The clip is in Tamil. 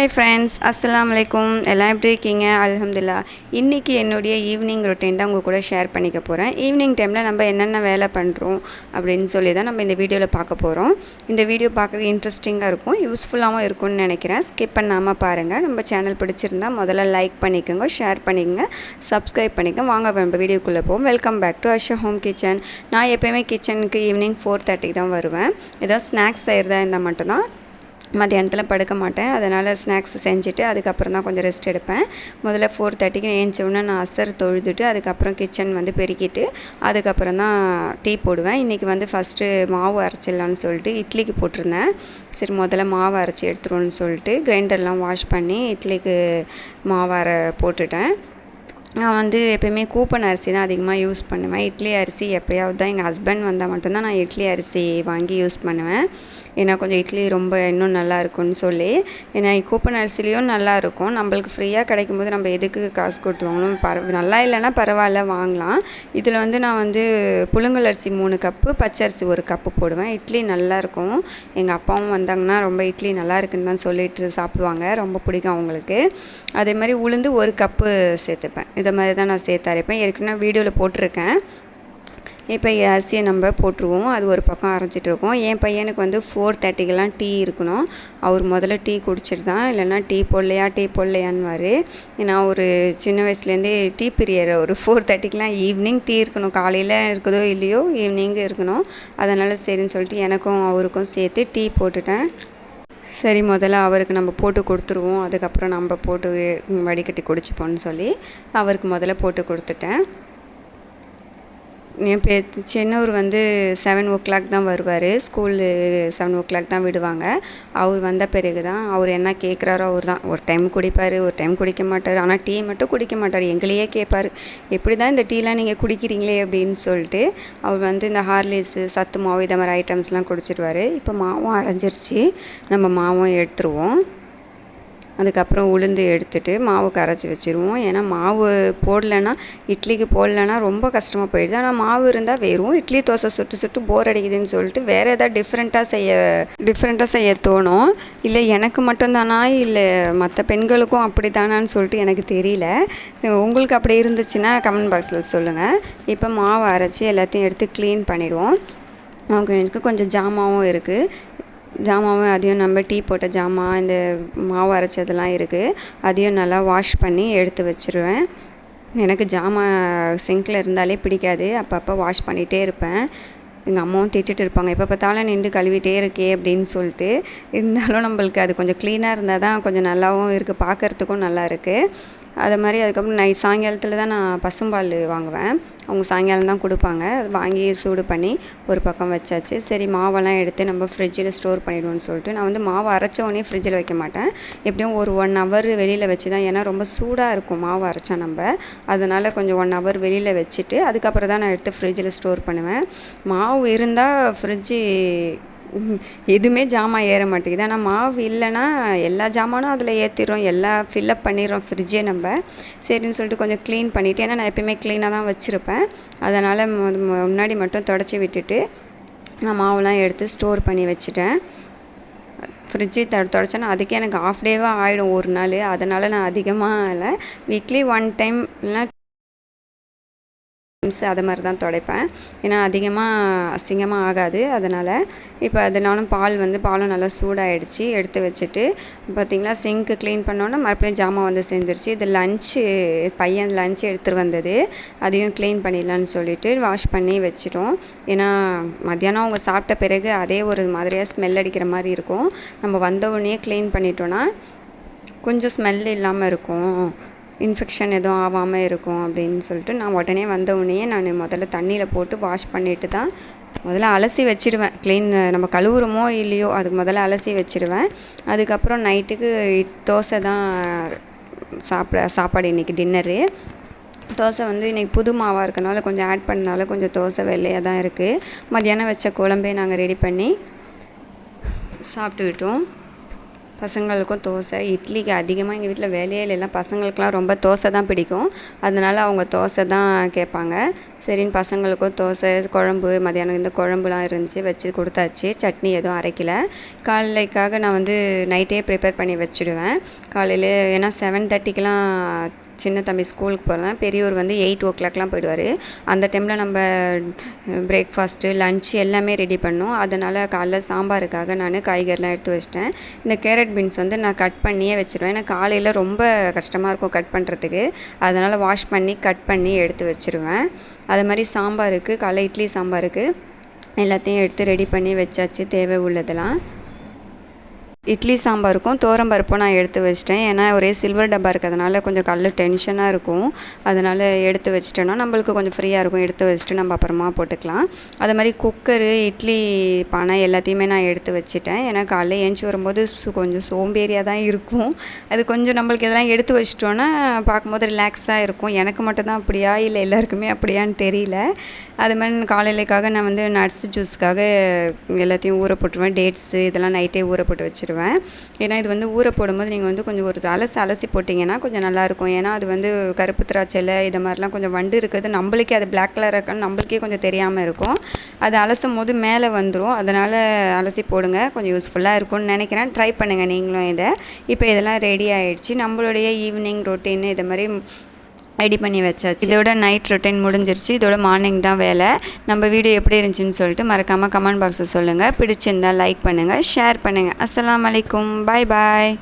ஹாய் ஃப்ரெண்ட்ஸ், அஸ்ஸலாமு அலைக்கும். எல்லாம் எப்படி இருக்கீங்க? அல்ஹம்துலில்லாஹ். இன்றைக்கி என்னுடைய ஈவினிங் ரொட்டீன் தான் உங்கள் கூட ஷேர் பண்ணிக்க போகிறேன். ஈவினிங் டைமில் நம்ம என்னென்ன வேலை பண்ணுறோம் அப்படின்னு சொல்லி தான் நம்ம இந்த வீடியோவில் பார்க்க போகிறோம். இந்த வீடியோ பார்க்குறது இன்ட்ரெஸ்டிங்காக இருக்கும், யூஸ்ஃபுல்லாகவும் இருக்கும்னு நினைக்கிறேன். ஸ்கிப் பண்ணாமல் பாருங்கள். நம்ம சேனல் பிடிச்சிருந்தா முதல்ல லைக் பண்ணிக்கோங்க, ஷேர் பண்ணிக்கோங்க, சப்ஸ்கிரைப் பண்ணிக்கோங்க. வாங்க நம்ம வீடியோக்குள்ளே போவோம். Welcome back to Asha home kitchen. நான் எப்போயுமே கிச்சனுக்கு ஈவினிங் 4:30 தான் வருவேன். ஏதாவது ஸ்நாக்ஸ் செய்கிறதா இருந்தால் மட்டும்தான் மத்தியானத்தில் படுக்க மாட்டேன். அதனால் ஸ்நாக்ஸ் செஞ்சுட்டு அதுக்கப்புறம் தான் கொஞ்சம் ரெஸ்ட் எடுப்பேன். முதல்ல 4:30க்கு ஏஞ்சோடனே நான் அசர் தொழுதுட்டு அதுக்கப்புறம் கிச்சன் பெருக்கிட்டு அதுக்கப்புறம் தான் டீ போடுவேன். இன்றைக்கி ஃபஸ்ட்டு மாவு அரைச்சிடலான்னு சொல்லிட்டு இட்லிக்கு போட்டிருந்தேன். சரி, முதல்ல மாவு அரைச்சி எடுத்துருவோன்னு சொல்லிட்டு கிரைண்டர்லாம் வாஷ் பண்ணி இட்லிக்கு மாவு போட்டுட்டேன். நான் எப்போயுமே கூப்பன் அரிசி தான் அதிகமாக யூஸ் பண்ணுவேன். இட்லி அரிசி எப்போயாவது தான் எங்கள் ஹஸ்பண்ட் வந்தால் மட்டும்தான் நான் இட்லி அரிசி வாங்கி யூஸ் பண்ணுவேன். ஏன்னா கொஞ்சம் இட்லி ரொம்ப இன்னும் நல்லா இருக்கும்னு சொல்லி. ஏன்னா கூப்பன் அரிசிலையும் நல்லாயிருக்கும். நம்மளுக்கு ஃப்ரீயாக கிடைக்கும்போது நம்ம எதுக்கு காசு கொடுத்து வாங்கணும்? நல்லா இல்லைன்னா பரவாயில்ல, வாங்கலாம். இதில் நான் புழுங்கல் அரிசி 3 கப்பு, பச்சரிசி 1 கப்பு போடுவேன். இட்லி நல்லாயிருக்கும். எங்கள் அப்பாவும் வந்தாங்கன்னா ரொம்ப இட்லி நல்லா இருக்குன்னு தான் சொல்லிட்டு சாப்பிடுவாங்க. ரொம்ப பிடிக்கும் அவங்களுக்கு. அதே மாதிரி உளுந்து 1 கப்பு சேர்த்துப்பேன். இதை மாதிரி தான் நான் சேர்த்து அரைப்பேன். ஏற்கனவே வீடியோவில் போட்டிருக்கேன். இப்போ அரிசியை நம்ம போட்டுருவோம். அது ஒரு பக்கம் அரைச்சிட்டு இருக்கோம். என் பையனுக்கு 4:30க்கெல்லாம் டீ இருக்கணும். அவர் முதல்ல டீ குடிச்சிட்டு தான், இல்லைன்னா டீ போடலையான்னுவார். ஏன்னா ஒரு சின்ன வயசுலேருந்தே டீ பிரியர். ஒரு 4:30க்கெலாம் ஈவினிங் டீ இருக்கணும். காலையில் இருக்குதோ இல்லையோ ஈவினிங் இருக்கணும். அதனால் சரின்னு சொல்லிட்டு எனக்கும் அவருக்கும் சேர்த்து டீ போட்டுட்டேன். சரி, முதல்ல அவருக்கு நம்ம போட்டு கொடுத்துருவோம், அதுக்கப்புறம் நம்ம போட்டு வடிகட்டி குடிச்சுப்போன்னு சொல்லி அவருக்கு முதல்ல போட்டு கொடுத்துட்டேன். என் சின்னவர் 7:00 தான் வருவார். ஸ்கூலு 7:00 தான் விடுவாங்க. அவர் வந்த பிறகு தான் அவர் என்ன கேட்குறாரோ அவர் தான். ஒரு டைம் குடிப்பார், ஒரு டைம் குடிக்க மாட்டார். ஆனால் டீ மட்டும் குடிக்க மாட்டார். எங்களையே கேட்பார், எப்படி தான் இந்த டீலாம் நீங்கள் குடிக்கிறீங்களே அப்படின்னு சொல்லிட்டு. அவர் இந்த ஹார்லிக்ஸு, சத்து மாவு, இதை மாதிரி ஐட்டம்ஸ்லாம் குடிச்சிடுவார். இப்போ மாவும் அரைஞ்சிருச்சு, நம்ம மாவும் எடுத்துருவோம். அதுக்கப்புறம் உளுந்து எடுத்துகிட்டு மாவு கரைச்சி வச்சுருவோம். ஏன்னா மாவு போடலைன்னா, இட்லிக்கு போடலைன்னா ரொம்ப கஷ்டமாக போயிடுது. ஆனால் மாவு இருந்தால் வெறும் இட்லி தோசை சுட்டு போர் அடிக்குதுன்னு சொல்லிட்டு வேறு ஏதாவது டிஃப்ரெண்ட்டாக செய்ய தோணும். இல்லை எனக்கு மட்டும்தானா, இல்லை மற்ற பெண்களுக்கும் அப்படி தானான்னு சொல்லிட்டு எனக்கு தெரியல. உங்களுக்கு அப்படி இருந்துச்சுன்னா கமெண்ட் பாக்ஸில் சொல்லுங்கள். இப்போ மாவு அரைச்சி எல்லாத்தையும் எடுத்து க்ளீன் பண்ணிவிடுவோம். எனக்கு கொஞ்சம் ஜாமாவும் இருக்குது. அதையும் நம்ம டீ போட்ட ஜாமான், இந்த மாவு அரைச்சதெல்லாம் இருக்குது. அதையும் நல்லா வாஷ் பண்ணி எடுத்து வச்சுருவேன். எனக்கு சிங்கில் இருந்தாலே பிடிக்காது. அப்பப்போ வாஷ் பண்ணிகிட்டே இருப்பேன். எங்கள் அம்மாவும் திட்டிகிட்டு இருப்பாங்க, எப்போ பார்த்தாலும் நின்று கழுவிட்டே இருக்கே அப்படின்னு சொல்லிட்டு. இருந்தாலும் நம்மளுக்கு அது கொஞ்சம் க்ளீனாக இருந்தால் தான் கொஞ்சம் நல்லாவும் இருக்குது, பார்க்குறதுக்கும் நல்லா இருக்குது. அதை மாதிரி அதுக்கப்புறம் சாயங்காலத்தில் தான் நான் பசும்பால் வாங்குவேன். அவங்க சாயங்காலம் தான் கொடுப்பாங்க. அது வாங்கி சூடு பண்ணி ஒரு பக்கம் வச்சாச்சு. சரி, மாவெல்லாம் எடுத்து நம்ம ஃப்ரிட்ஜில் ஸ்டோர் பண்ணிவிடுவோன்னு சொல்லிட்டு நான் மாவு அரைச்ச உடனே ஃப்ரிட்ஜில் வைக்க மாட்டேன். எப்படியும் ஒரு 1 ஹவர் வெளியில் வச்சு தான். ஏன்னா ரொம்ப சூடாக இருக்கும் மாவு அரைச்சா நம்ம. அதனால் கொஞ்சம் 1 ஹவர் வெளியில் வச்சுட்டு அதுக்கப்புறம் தான் நான் எடுத்து ஃப்ரிட்ஜில் ஸ்டோர் பண்ணுவேன். மாவு இருந்தால் ஃப்ரிட்ஜு எதுவுமே ஜாமான் ஏற மாட்டேங்குது. ஆனால் மாவு இல்லைன்னா எல்லா ஜாமானும் அதில் ஏற்றிடுறோம், எல்லாம் ஃபில்லப் பண்ணிடுறோம் ஃப்ரிட்ஜே நம்ம. சரின்னு சொல்லிட்டு கொஞ்சம் க்ளீன் பண்ணிவிட்டு, ஏன்னா நான் எப்போயுமே க்ளீனாக தான் வச்சுருப்பேன். அதனால் முன்னாடி மட்டும் தொடச்சி விட்டுட்டு நான் மாவுலாம் எடுத்து ஸ்டோர் பண்ணி வச்சுட்டேன். ஃப்ரிட்ஜு தொடச்சேன்னா அதுக்கே எனக்கு ½ டேவாக ஆகிடும் ஒரு நாள். அதனால் நான் அதிகமாக இல்லை, வீக்லி 1 டைம் இல்லைனா அதை மாதிரி தான் துடைப்பேன். ஏன்னா அதிகமாக அசிங்கமாக ஆகாது. அதனால் இப்போ நானும் பாலும் நல்லா சூடாகிடுச்சு. எடுத்து வச்சுட்டு பார்த்திங்களா, சிங்க்கு க்ளீன் பண்ணோன்னா மறுபடியும் ஜாமான் சேர்ந்துருச்சு. இது பையன் லன்ச்சு எடுத்துகிட்டு வந்தது, அதையும் க்ளீன் பண்ணிடலான்னு சொல்லிவிட்டு வாஷ் பண்ணி வச்சிட்டோம். ஏன்னா மத்தியானம் அவங்க சாப்பிட்ட பிறகு அதே ஒரு மாதிரியாக ஸ்மெல் அடிக்கிற மாதிரி இருக்கும். நம்ம வந்த உடனே க்ளீன் பண்ணிட்டோன்னா கொஞ்சம் ஸ்மெல் இல்லாமல் இருக்கும், இன்ஃபெக்ஷன் எதுவும் ஆகாமல் இருக்கும் அப்படின்னு சொல்லிட்டு நான் உடனே வந்தவுடனே நான் முதல்ல தண்ணியில் போட்டு வாஷ் பண்ணிவிட்டு தான் முதல்ல அலசி வச்சுடுவேன். நம்ம கழுவுறோமோ இல்லையோ அதுக்கு முதல்ல அலசி வச்சுடுவேன். அதுக்கப்புறம் நைட்டுக்கு தோசை தான் சாப்பாடு. இன்றைக்கி டின்னரு தோசை. இன்றைக்கி புது மாவாக இருக்கனால கொஞ்சம் ஆட் பண்ணனால கொஞ்சம் தோசை வெள்ளையாக தான் இருக்குது. மத்தியானம் வச்ச குழம்பே நாங்கள் ரெடி பண்ணி சாப்பிட்டுக்கிட்டோம். பசங்களுக்கும் தோசை. இட்லிக்கு அதிகமாக எங்கள் வீட்டில் வேலையே இல்லைலாம், பசங்களுக்கெலாம் ரொம்ப தோசை தான் பிடிக்கும். அதனால் அவங்க தோசை தான் கேட்பாங்க. சரின்னு பசங்களுக்கும் தோசை, குழம்பு மதியானம் இந்த குழம்புலாம் இருந்துச்சு, வச்சு கொடுத்தாச்சு. சட்னி எதுவும் அரைக்கல. காலைக்காக நான் வந்து நைட்டே ப்ரிப்பேர் பண்ணி வச்சுடுவேன். காலையில் ஏன்னா 7:30க்கெலாம் சின்ன தம்பி ஸ்கூலுக்கு போகிறேன். பெரியவர் வந்து 8 போயிடுவார். அந்த டைமில் நம்ம பிரேக்ஃபாஸ்ட்டு லன்ச் எல்லாமே ரெடி பண்ணோம். அதனால் காலைல சாம்பாருக்காக நான் காய்கறிலாம் எடுத்து வச்சிட்டேன். இந்த கேரட் பீன்ஸ் வந்து நான் கட் பண்ணியே வச்சுருவேன். ஏன்னா காலையில் ரொம்ப கஷ்டமாக இருக்கும் கட் பண்ணுறதுக்கு. அதனால் வாஷ் பண்ணி கட் பண்ணி எடுத்து வச்சுருவேன். அது மாதிரி சாம்பாருக்கு காலைல இட்லி சாம்பாருக்கு எல்லாத்தையும் எடுத்து ரெடி பண்ணி வச்சாச்சு தேவை உள்ளதெல்லாம். இட்லி சாம்பாருக்கும் துவரம்பருப்பும் நான் எடுத்து வச்சிட்டேன். ஏன்னா ஒரே சில்வர் டப்பா இருக்கிறதுனால கொஞ்சம் காலைல டென்ஷனாக இருக்கும். அதனால் எடுத்து வச்சிட்டோன்னா நம்மளுக்கு கொஞ்சம் ஃப்ரீயாக இருக்கும். எடுத்து வச்சுட்டு நம்ம அப்புறமா போட்டுக்கலாம். அது மாதிரி குக்கரு, இட்லி பானை எல்லாத்தையுமே நான் எடுத்து வச்சுட்டேன். ஏன்னா காலைல ஏஞ்சி வரும்போது கொஞ்சம் சோம்பேறியாக தான் இருக்கும். அது கொஞ்சம் நம்மளுக்கு இதெல்லாம் எடுத்து வச்சிட்டோன்னா பார்க்கும்போது ரிலாக்ஸாக இருக்கும். எனக்கு மட்டும்தான் அப்படியா இல்லை எல்லாருக்குமே அப்படியான்னு தெரியல. அது மாதிரி காலையிலேக்காக நான் வந்து நட்ஸ் ஜூஸ்க்காக எல்லாத்தையும் ஊற போட்டுருவேன். டேட்ஸு இதெல்லாம் நைட்டே ஊற போட்டு வச்சுருவேன். ஏன்னா இது வந்து ஊற போடும்போது நீங்கள் வந்து கொஞ்சம் ஒரு அலசி போட்டிங்கன்னா கொஞ்சம் நல்லாயிருக்கும். ஏன்னா அது வந்து கருப்பு திராட்சையில் இது மாதிரிலாம் கொஞ்சம் வண்டு இருக்கிறது நம்மளுக்கே அது பிளாக் கலராக இருக்குன்னு நம்மளுக்கே கொஞ்சம் தெரியாமல் இருக்கும். அது அலசும் போது மேலே வந்துடும். அதனால் அலசி போடுங்க, கொஞ்சம் யூஸ்ஃபுல்லாக இருக்கும்னு நினைக்கிறேன். ட்ரை பண்ணுங்கள் நீங்களும் இதை. இப்போ இதெல்லாம் ரெடி ஆகிடுச்சு. நம்மளுடைய ஈவினிங் ரொட்டீன் இது மாதிரி ரெடி பண்ணி வச்சாச்சு. இதோட நைட் ரொட்டீன் முடிஞ்சிருச்சு. இதோட மார்னிங் தான் வேலை. நம்ம வீடியோ எப்படி இருந்துச்சுன்னு சொல்லிட்டு மறக்காமல் கமெண்ட் பாக்ஸில் சொல்லுங்கள். பிடிச்சிருந்தால் லைக் பண்ணுங்கள், ஷேர் பண்ணுங்கள். அஸ்ஸலாமு அலைக்கும். பாய் பாய்.